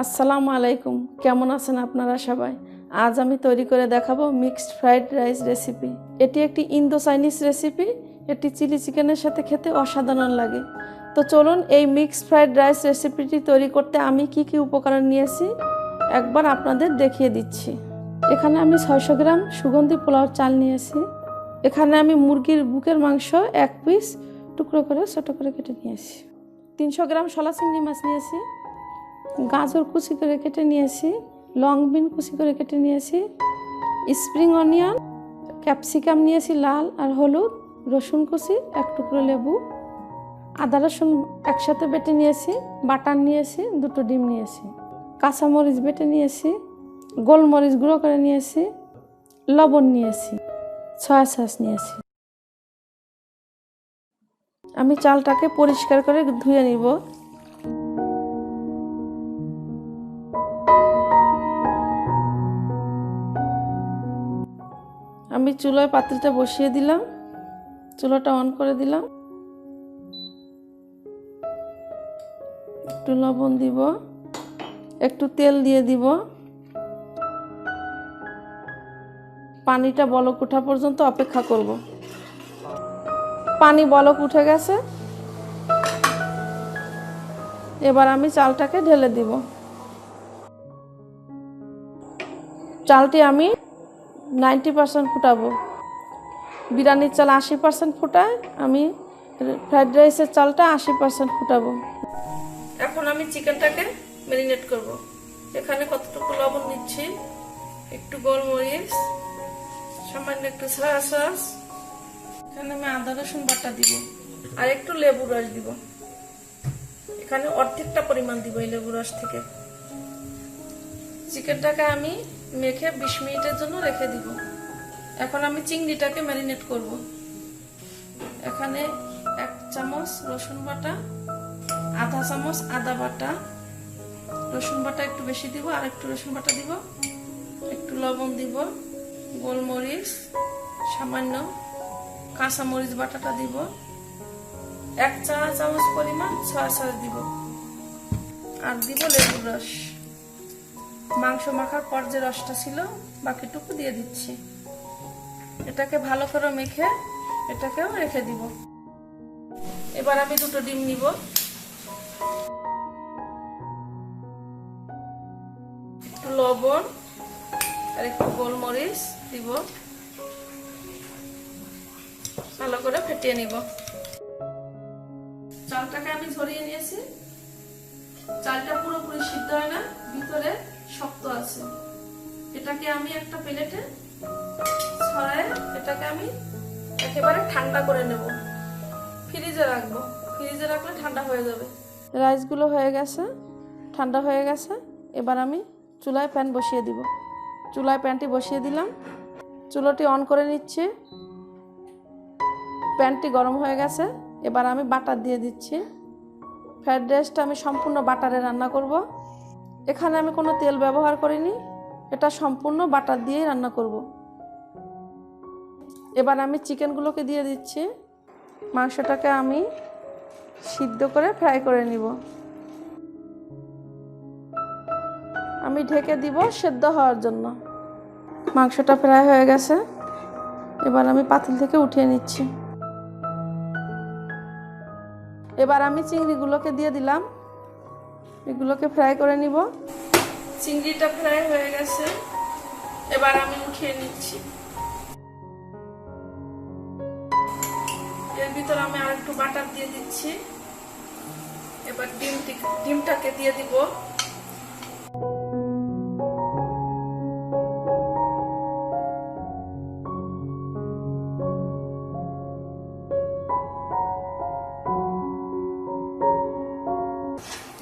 আসসালামু আলাইকুম, কেমন আছেন আপনারা সবাই? আজ আমি তৈরি করে দেখাবো মিক্সড ফ্রাইড রাইস রেসিপি। এটি একটি ইন্দো চাইনিজ রেসিপি। এটি চিলি চিকেনের সাথে খেতে অসাধারণ লাগে। তো চলুন এই মিক্সড ফ্রাইড রাইস রেসিপিটি তৈরি করতে আমি কি কি উপকরণ নিয়েছি একবার আপনাদের দেখিয়ে দিচ্ছি। এখানে আমি 600 গ্রাম সুগন্ধি পোলাও চাল নিয়েছি। এখানে আমি মুরগির বুকের মাংস 1 পিস টুকরো করে ছোট করে কেটে নিয়েছি। 300 গ্রাম শলা চিংড়ি মাছ নিয়েছি। গাজর কুচি করে কেটে নিয়েছি। লং বিন কুচি করে কেটে নিয়েছি। স্প্রিং অনিয়ন, ক্যাপসিকাম নিয়েছি লাল আর হলুদ, রসুন কুচি, 1 টুকরো লেবু, আদা রসুন একসাথে বেটে নিয়েছি, বাটার নিয়েছি, 2টো ডিম নিয়েছি, কাঁচামরিচ বেটে নিয়েছি, গোলমরিচ গুঁড়ো করে নিয়েছি, লবণ নিয়েছি, সয়া সস নিয়েছি। আমি চালটাকে পরিষ্কার করে ধুয়ে নিব। আমি চুলায় পাতিলটা বসিয়ে দিলাম, চুলাটা অন করে দিলাম। একটু লবণ দিব, একটু তেল দিয়ে দিব। পানিটা বলক ওঠা পর্যন্ত অপেক্ষা করব। পানি বলক উঠে গেছে, এবার আমি চালটাকে ঢেলে দিব। চালটি আমি 90% ফুটাবো। বিরিয়ানির চাল 80% ফুটায়, আমি ফ্রাইড রাইসের চালটা 80% ফুটাবো। এখন আমি চিকেনটাকে ম্যারিনেট করব। এখানে কতটুকু লবণ নিচ্ছি, একটু গোলমরিচ, সামান্য একটু সয়া সস, এখানে আমি আদা রসুন বাটা দিব আর একটু লেবু রস দিব। এখানে অর্ধেকটা পরিমাণ দিব এই লেবু রস থেকে। চিকেনটাকে আমি মেখে 20 মিনিটের জন্য রেখে দিব। এখন আমি চিংড়িটাকে ম্যারিনেট করব। এখানে 1 চামচ রসুন বাটা, আধা চামচ আদা বাটা, রসুন বাটা একটু বেশি দিব, আর একটু রসুন বাটা দিব, একটু লবণ দিব, গোলমরিচ, সামান্য কাঁচামরিচ বাটাটা দিব, 1 চা চামচ পরিমাণ সয়া সস দিব, আর দিব লেবুর রস। মাংস মাখার পর যে রসটা ছিল বাকিটুকু দিয়ে দিচ্ছি। এটাকে ভালো করে মেখে এটাকেও রেখে দিব। এবার আমি 2টো ডিম নিব। একটু লবণ আর একটু গোলমরিচ দিব, ভালো করে ফেটিয়ে নিব। চালটাকে আমি ঝরিয়ে নিয়েছি। চালটা পুরোপুরি সিদ্ধ হয় না, ভিতরে শক্ত আছে। এটাকে আমি একটা প্লেটে ছড়ায় এটাকে আমি একেবারে ঠান্ডা করে নেব। ফ্রিজে রাখবো, ফ্রিজে রাখলে ঠান্ডা হয়ে যাবে। রাইসগুলো হয়ে গেছে, ঠান্ডা হয়ে গেছে। এবার আমি চুলায় প্যান বসিয়ে দিব। চুলায় প্যানটি বসিয়ে দিলাম, চুলোটি অন করে নিচ্ছি। প্যানটি গরম হয়ে গেছে, এবার আমি বাটার দিয়ে দিচ্ছি। ফ্রাইড রাইসটা আমি সম্পূর্ণ বাটারে রান্না করব। এখানে আমি কোনো তেল ব্যবহার করিনি, এটা সম্পূর্ণ বাটার দিয়েই রান্না করব। এবার আমি চিকেনগুলোকে দিয়ে দিচ্ছি। মাংসটাকে আমি সিদ্ধ করে ফ্রাই করে নিব। আমি ঢেকে দিব সেদ্ধ হওয়ার জন্য। মাংসটা ফ্রাই হয়ে গেছে, এবার আমি পাতিল থেকে উঠিয়ে নিচ্ছি। এবার আমি চিংড়িগুলোকে দিয়ে দিলাম, এগুলোকে ফ্রাই করে নিব। চিংড়িটা ফ্রাই হয়ে গেছে, এবার আমি উঠিয়ে নিচ্ছি। এর ভিতর আমি আর একটু বাটার দিয়ে দিচ্ছি। এবার ডিমটাকে দিয়ে দিব।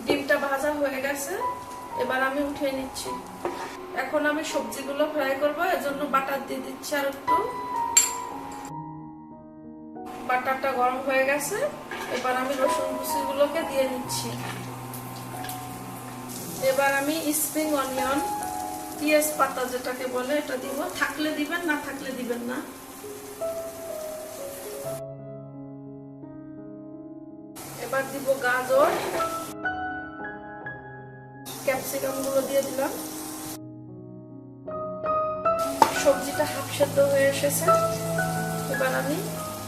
ডিমটা ভাজা হয়ে গেছে, এবার আমি উঠিয়ে নিচ্ছি। এখন আমি সবজিগুলো ফ্রাই করব, এজন্য বাটার দিয়ে দিচ্ছি আর একটু। বাটারটা গরম হয়ে গেছে, এবার আমি রসুন কুচিগুলোকে দিয়ে নিচ্ছি। এবার আমি স্প্রিং অনিয়ন, পেঁয়াজ পাতা যেটাকে বলে, এটা দিব। থাকলে দিবেন, না থাকলে দিবেন না। এবার দিব গাজর, ক্যাপসিকামগুলো দিয়ে দিলাম। সবজিটা হাফ সেদ্ধ হয়ে এসেছে। এবার আমি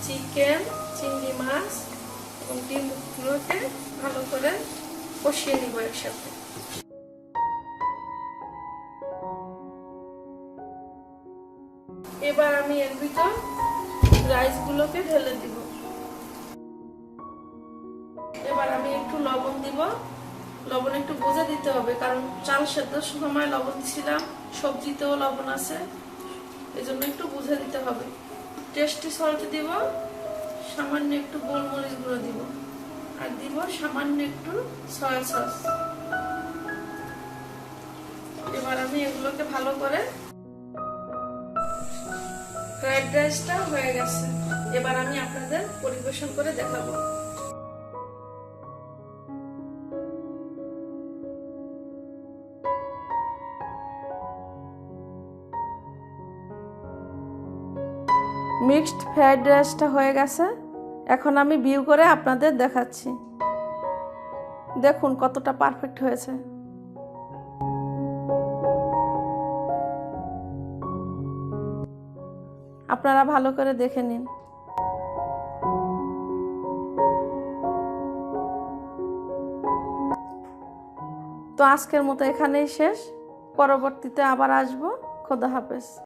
চিকেন, চিংড়ি মাছ এবং ডিমগুলোকে ভালো করে কষিয়ে নিব একসাথে। এবার আমি এর ভিতর রাইসগুলোকে ঢেলে দিব। এবার আমি একটু লবণ দিব। লবণ একটু বুঝে দিতে হবে, কারণ চাল সেদ্ধর সময় লবণ দিছিলাম, সবজিতেও লবণ আছে, এজন্য একটু বুঝে দিতে হবে। টেস্টি সল্ট দিব, সামান্য একটু গোলমরিচ গুঁড়ো দিব, আর দিব সামান্য একটু সয়া সস। এবার আমি এগুলোকে ভালো করে, ফ্রাইড রাইসটা হয়ে গেছে। এবার আমি আপনাদের পরিবেশন করে দেখাবো। মিক্সড ফ্রাইড রাইসটা হয়ে গেছে। এখন আমি ভিউ করে আপনাদের দেখাচ্ছি। দেখুন কতটা পারফেক্ট হয়েছে। আপনারা ভালো করে দেখে নিন। তো আজকের মতো এখানেই শেষ। পরবর্তীতে আবার আসবো। খোদা হাফেজ।